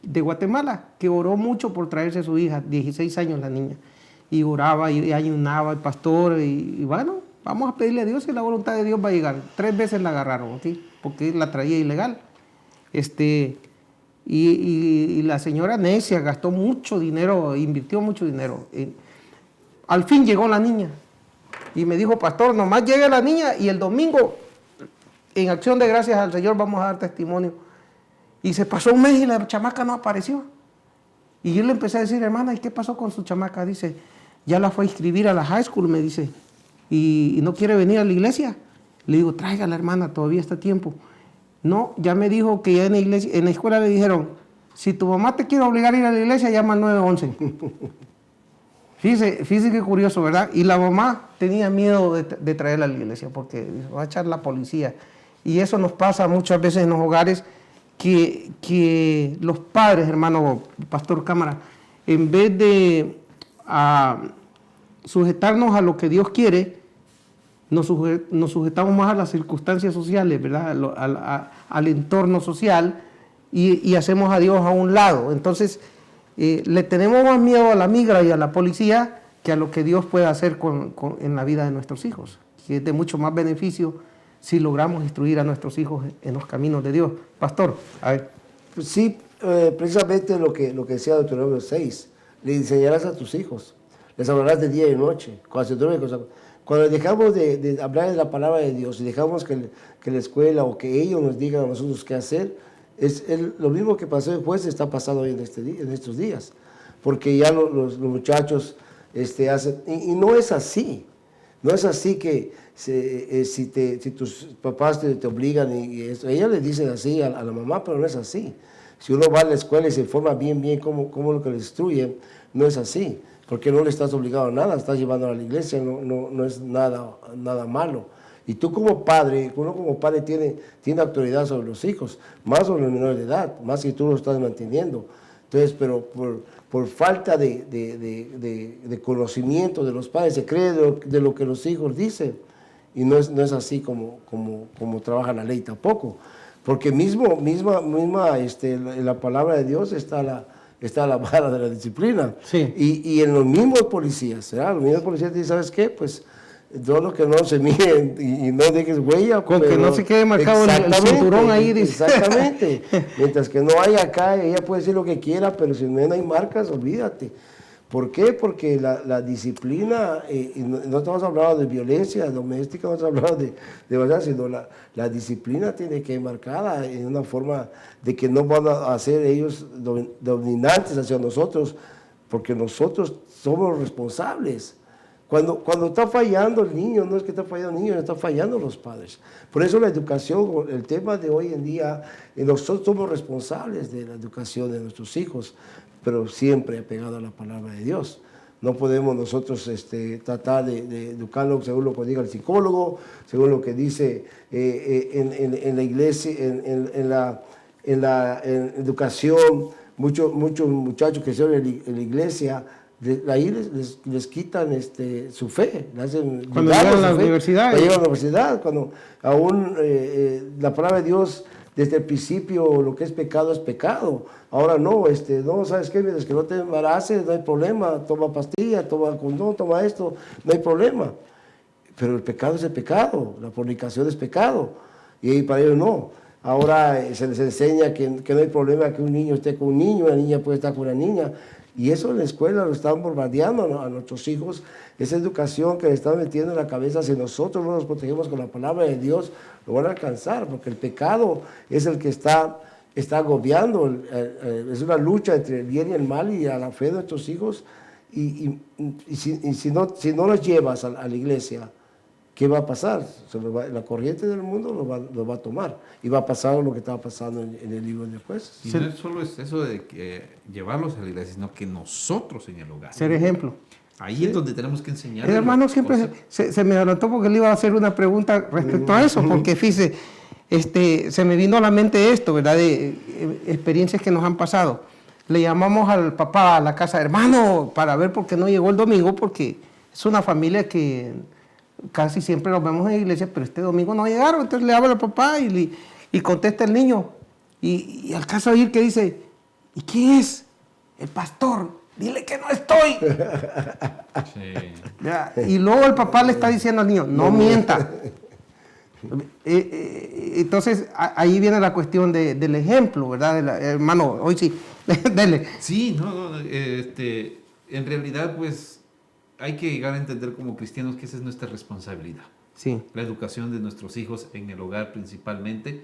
de Guatemala, que oró mucho por traerse a su hija, 16 años la niña, y oraba y ayunaba el pastor, y bueno, vamos a pedirle a Dios y la voluntad de Dios va a llegar. 3 veces la agarraron, ¿sí? Porque la traía ilegal. Y la señora necia gastó mucho dinero, invirtió mucho dinero. Al fin llegó la niña y me dijo, pastor, nomás llegue la niña y el domingo, en acción de gracias al Señor, vamos a dar testimonio. Y se pasó un mes y la chamaca no apareció. Y yo le empecé a decir, hermana, ¿y qué pasó con su chamaca? Dice, ya la fue a inscribir a la high school, me dice, y no quiere venir a la iglesia. Le digo, tráigala, hermana, todavía está a tiempo. No, ya me dijo que ya en la escuela le dijeron, si tu mamá te quiere obligar a ir a la iglesia, llama al 911. Fíjese qué curioso, ¿verdad? Y la mamá tenía miedo de traerla a la iglesia porque va a echar la policía. Y eso nos pasa muchas veces en los hogares que los padres, hermano Pastor Cámara, en vez de sujetarnos a lo que Dios quiere, nos sujetamos más a las circunstancias sociales, ¿verdad? Al entorno social y hacemos a Dios a un lado. Entonces, le tenemos más miedo a la migra y a la policía que a lo que Dios puede hacer en la vida de nuestros hijos, que es de mucho más beneficio si logramos instruir a nuestros hijos en los caminos de Dios. Pastor, a ver. Pues sí, precisamente lo que decía Deuteronomio 6, le enseñarás a tus hijos, les hablarás de día y de noche, cuando dejamos de hablar de la palabra de Dios y dejamos que la escuela o que ellos nos digan a nosotros qué hacer, lo mismo que pasó después está pasando hoy en estos días, porque ya los muchachos hacen, y no es así. No es así que si tus papás te obligan y eso, ella le dice así a la mamá, pero no es así. Si uno va a la escuela y se informa bien cómo lo que le instruyen, no es así, porque no le estás obligado a nada, estás llevando a la iglesia, no es nada malo. Y tú como padre, uno como padre tiene autoridad sobre los hijos, más sobre los menores de edad, más si tú lo estás manteniendo. Entonces, pero por falta de conocimiento de los padres, se cree de lo que los hijos dicen, y no es así como trabaja la ley tampoco, porque en la palabra de Dios está la vara de la disciplina, Sí. y en los mismos policías, ¿verdad? Los mismos policías dicen, ¿sabes qué? Pues todo lo que no se mire y no dejes huella. Con que no se quede marcado el cinturón ahí. Dice. Exactamente. Mientras que no haya acá, ella puede decir lo que quiera, pero si no hay marcas, olvídate. ¿Por qué? Porque la disciplina, y no estamos hablando de violencia doméstica, no estamos hablando de verdad, sino la disciplina tiene que ir marcada en una forma de que no van a ser ellos dominantes hacia nosotros, porque nosotros somos responsables. Cuando está fallando el niño, no es que está fallando el niño, está fallando los padres. Por eso la educación, el tema de hoy en día, nosotros somos responsables de la educación de nuestros hijos, pero siempre apegado a la palabra de Dios. No podemos nosotros tratar de educarlo según lo que diga el psicólogo, según lo que dice en la iglesia, en la educación, muchos muchachos que son en la iglesia, ahí les quitan su fe, le hacen cuando llegan a la universidad. Cuando llegan a la universidad, cuando aún la palabra de Dios, desde el principio, lo que es pecado. Ahora no, ¿sabes qué? Mientras que no te embaraces, no hay problema, toma pastilla, toma condón, toma esto, no hay problema. Pero el pecado es el pecado, la fornicación es pecado, y para ellos no. Ahora se les enseña que no hay problema que un niño esté con un niño, una niña puede estar con una niña. Y eso en la escuela lo están bombardeando a nuestros hijos, esa educación que le están metiendo en la cabeza. Si nosotros no nos protegemos con la palabra de Dios, lo van a alcanzar, porque el pecado es el que está agobiando, es una lucha entre el bien y el mal y a la fe de nuestros hijos. Y si no los llevas a la iglesia, ¿qué va a pasar? La corriente del mundo lo va a tomar y va a pasar lo que estaba pasando en el libro de Jueces. Y no es solo eso de llevarlos a la iglesia, sino que nosotros en el hogar. Ser ejemplo. Ahí es donde tenemos que enseñar. El hermano siempre se me adelantó porque le iba a hacer una pregunta respecto a eso, porque fíjese, se me vino a la mente esto, ¿verdad? De experiencias que nos han pasado. Le llamamos al papá a la casa, hermano, para ver por qué no llegó el domingo, porque es una familia que casi siempre los vemos en la iglesia, pero este domingo no llegaron. Entonces le habla al papá y contesta el niño. Y alcanza a oír que dice, ¿y quién es? El pastor. Dile que no estoy. Sí. Y luego el papá le está diciendo al niño, no mienta. Entonces ahí viene la cuestión del ejemplo, ¿verdad? Hermano, hoy sí, dele. Sí, en realidad pues hay que llegar a entender como cristianos que esa es nuestra responsabilidad. Sí. La educación de nuestros hijos en el hogar principalmente,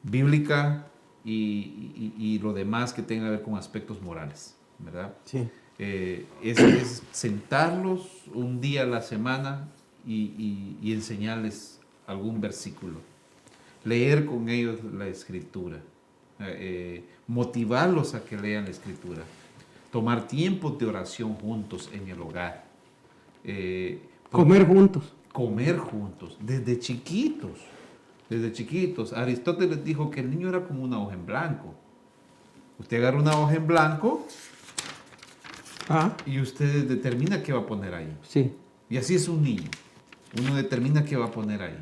bíblica y lo demás que tenga que ver con aspectos morales, ¿verdad? Sí. Es sentarlos un día a la semana y enseñarles algún versículo, leer con ellos la escritura, motivarlos a que lean la escritura, tomar tiempos de oración juntos en el hogar, comer juntos, desde chiquitos. Aristóteles dijo que el niño era como una hoja en blanco. Usted agarra una hoja en blanco y usted determina qué va a poner ahí. Sí. Y así es un niño. Uno determina qué va a poner ahí,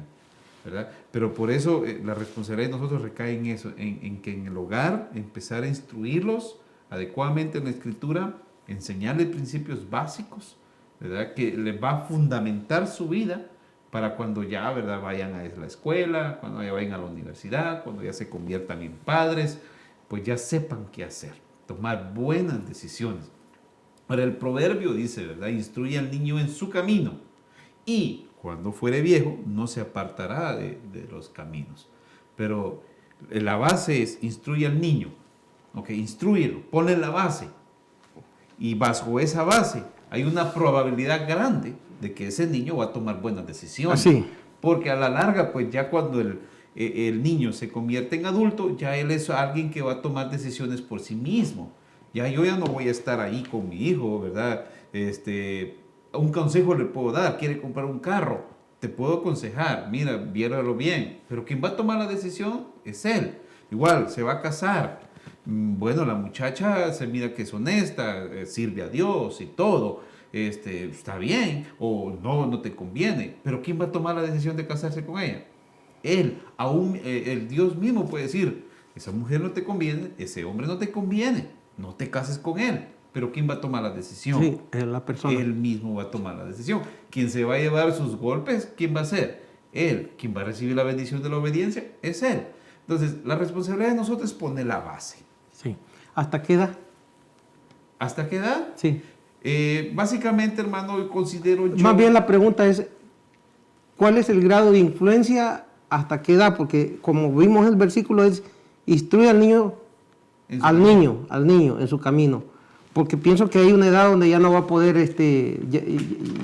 ¿verdad? Pero por eso la responsabilidad de nosotros recae en eso, en que en el hogar empezar a instruirlos adecuadamente en la Escritura, enseñarle principios básicos, ¿verdad? Que les va a fundamentar su vida para cuando ya, ¿verdad?, vayan a la escuela, cuando ya vayan a la universidad, cuando ya se conviertan en padres, pues ya sepan qué hacer, tomar buenas decisiones. Ahora el proverbio dice, ¿verdad?, instruye al niño en su camino y cuando fuere viejo no se apartará de los caminos. Pero la base es instruye al niño, ¿ok? Instrúyelo, ponle la base. Y bajo esa base hay una probabilidad grande de que ese niño va a tomar buenas decisiones. Así. Porque a la larga, pues ya cuando el niño se convierte en adulto, ya él es alguien que va a tomar decisiones por sí mismo. Ya yo ya no voy a estar ahí con mi hijo, ¿verdad? Un consejo le puedo dar, quiere comprar un carro, te puedo aconsejar, mira, viéralo bien, pero quien va a tomar la decisión es él. Igual, se va a casar. Bueno, la muchacha se mira que es honesta, sirve a Dios y todo, está bien, o no te conviene, pero ¿quién va a tomar la decisión de casarse con ella? Él, aún el Dios mismo puede decir, esa mujer no te conviene, ese hombre no te conviene, no te cases con él. Pero ¿quién va a tomar la decisión? Sí, es la persona. Él mismo va a tomar la decisión. ¿Quién se va a llevar sus golpes? ¿Quién va a ser? Él. ¿Quién va a recibir la bendición de la obediencia? Es él. Entonces, la responsabilidad de nosotros es poner la base. Sí. ¿Hasta qué edad? ¿Hasta qué edad? Sí. Básicamente, hermano, considero yo... Más bien la pregunta es, ¿cuál es el grado de influencia hasta qué edad? Porque como vimos el versículo es, instruye al niño en su camino. Porque pienso que hay una edad donde ya no va a poder,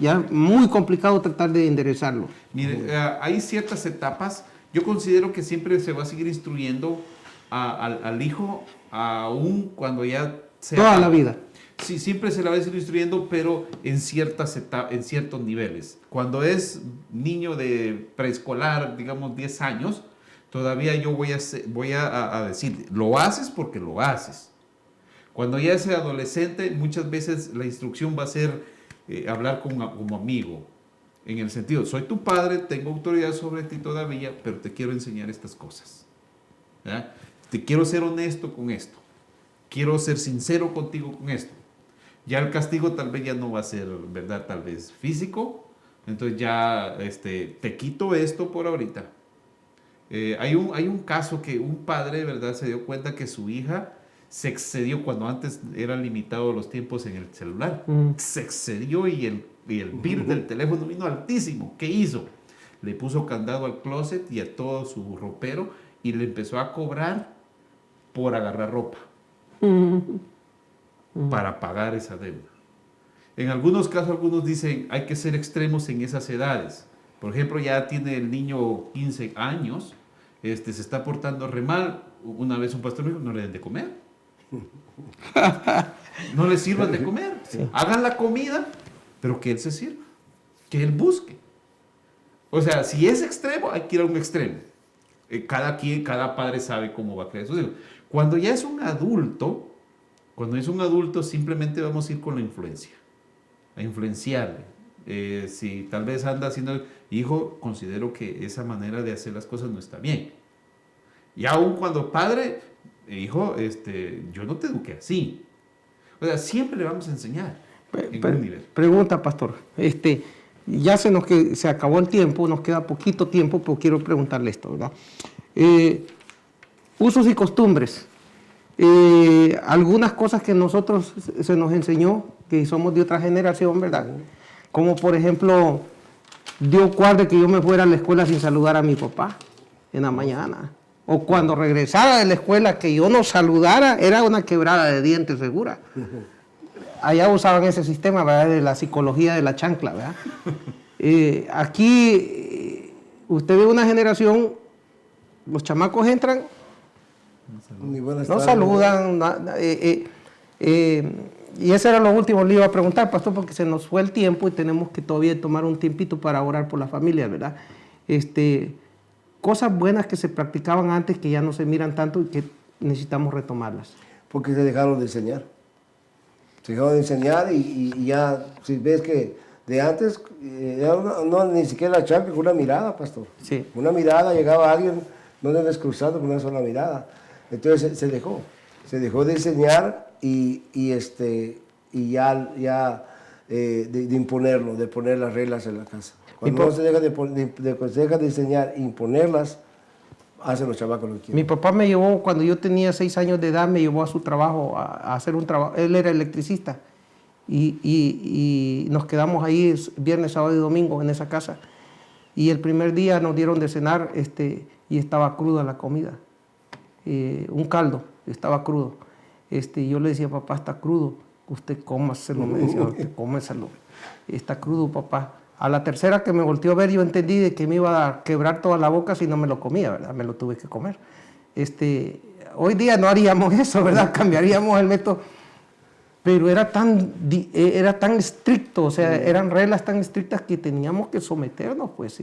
ya muy complicado tratar de enderezarlo. Mire, hay ciertas etapas. Yo considero que siempre se va a seguir instruyendo al hijo, aún cuando ya sea... Toda la vida. Sí, siempre se la va a seguir instruyendo, pero en ciertas etapas, en ciertos niveles. Cuando es niño de preescolar, digamos 10 años, todavía yo voy a decir, lo haces porque lo haces. Cuando ya es adolescente, muchas veces la instrucción va a ser hablar como amigo. En el sentido, soy tu padre, tengo autoridad sobre ti todavía, pero te quiero enseñar estas cosas. ¿Verdad? Te quiero ser honesto con esto. Quiero ser sincero contigo con esto. Ya el castigo tal vez ya no va a ser, ¿verdad? Tal vez físico. Entonces ya te quito esto por ahorita. Hay un caso que un padre, ¿verdad?, se dio cuenta que su hija se excedió cuando antes eran limitados los tiempos en el celular. Se excedió y el bill del teléfono vino altísimo. ¿Qué hizo? Le puso candado al closet y a todo su ropero y le empezó a cobrar por agarrar ropa para pagar esa deuda. En algunos casos, algunos dicen hay que ser extremos en esas edades. Por ejemplo, ya tiene el niño 15 años, se está portando re mal. Una vez un pastor me dijo, no le den de comer. No le sirvan de comer. Sí. Hagan la comida, pero que él se sirva, que él busque. O sea, si es extremo, hay que ir a un extremo. Cada padre sabe cómo va a crear sus hijos. Cuando ya es un adulto, simplemente vamos a ir con la influencia, a influenciarle. Si tal vez anda haciendo, hijo, considero que esa manera de hacer las cosas no está bien. Y aún cuando padre, hijo, yo no te eduqué así. O sea, siempre le vamos a enseñar en un nivel. Pregunta, pastor. Ya se acabó el tiempo, nos queda poquito tiempo, pero quiero preguntarle esto, ¿verdad? Usos y costumbres. Algunas cosas que nosotros se nos enseñó, que somos de otra generación, ¿verdad? Como por ejemplo, Dios guarde que yo me fuera a la escuela sin saludar a mi papá en la mañana. O cuando regresara de la escuela que yo no saludara, era una quebrada de dientes segura. Allá usaban ese sistema, ¿verdad?, de la psicología de la chancla, ¿verdad? Aquí usted ve una generación, los chamacos entran, no saludan, y ese era lo último que le iba a preguntar, pastor, porque se nos fue el tiempo y tenemos que todavía tomar un tiempito para orar por la familia, ¿verdad? Cosas buenas que se practicaban antes que ya no se miran tanto y que necesitamos retomarlas. Porque se dejaron de enseñar. Se dejaron de enseñar y ya, si ves que de antes, no ni siquiera la chancla, con una mirada, pastor. Sí. Una mirada, llegaba alguien, no debes cruzado con una sola mirada. Entonces se dejó de enseñar y ya de imponerlo, de poner las reglas en la casa. Cuando no se deja de enseñar, imponerlas, hacen los chamacos lo que quieren. Mi papá me llevó, cuando yo tenía 6 años de edad, me llevó a su trabajo, a hacer un trabajo. Él era electricista. Y nos quedamos ahí viernes, sábado y domingo en esa casa. Y el primer día nos dieron de cenar y estaba cruda la comida. Un caldo, estaba crudo. Yo le decía, papá, está crudo. Usted cómaselo, me decía, usted cómeselo. Está crudo, papá. A la tercera que me volteó a ver, yo entendí de que me iba a quebrar toda la boca si no me lo comía, ¿verdad? Me lo tuve que comer. Hoy día no haríamos eso, ¿verdad? Cambiaríamos el método. Pero era tan estricto, o sea, eran reglas tan estrictas que teníamos que someternos, pues,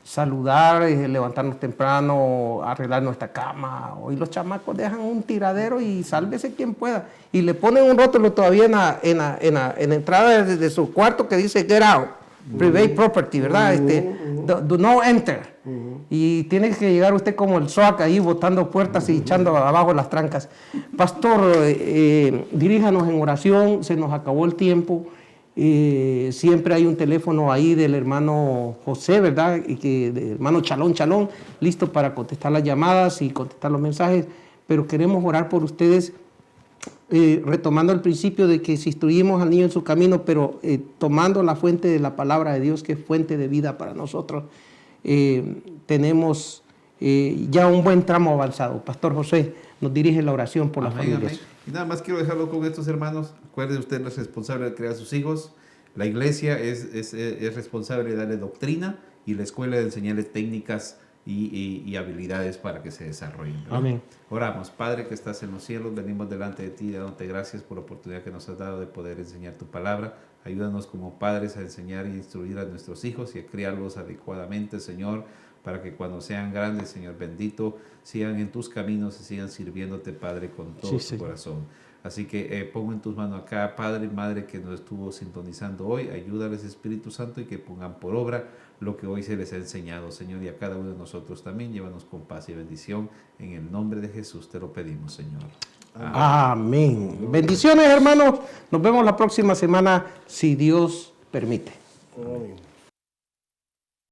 saludar, levantarnos temprano, arreglar nuestra cama. Hoy los chamacos dejan un tiradero y sálvese quien pueda. Y le ponen un rótulo todavía en la entrada de su cuarto que dice get out, private property, ¿verdad? Do no enter. Y tiene que llegar usted como el SWAT ahí botando puertas y echando abajo las trancas. Pastor, diríjanos en oración, se nos acabó el tiempo. Siempre hay un teléfono ahí del hermano José, ¿verdad? Del hermano Chalón, listo para contestar las llamadas y contestar los mensajes. Pero queremos orar por ustedes, retomando el principio de que si instruimos al niño en su camino, pero tomando la fuente de la palabra de Dios, que es fuente de vida para nosotros, tenemos ya un buen tramo avanzado. Pastor José nos dirige la oración por las familias. Amén. Y nada más quiero dejarlo con estos hermanos. Acuérdense, usted no es responsable de criar a sus hijos. La iglesia es responsable de darle doctrina y la escuela de enseñarles técnicas y habilidades para que se desarrollen, ¿verdad? Amén. Oramos. Padre que estás en los cielos, venimos delante de ti dándote gracias por la oportunidad que nos has dado de poder enseñar tu palabra. Ayúdanos como padres a enseñar y instruir a nuestros hijos y a criarlos adecuadamente, Señor, para que cuando sean grandes, Señor bendito, sigan en tus caminos y sigan sirviéndote, Padre, con todo su corazón. Así que pongo en tus manos acá, Padre y Madre, que nos estuvo sintonizando hoy. Ayúdales, Espíritu Santo, y que pongan por obra lo que hoy se les ha enseñado, Señor, y a cada uno de nosotros también. Llévanos con paz y bendición. En el nombre de Jesús te lo pedimos, Señor. Amén. Bendiciones, hermanos. Nos vemos la próxima semana, si Dios permite. Amén.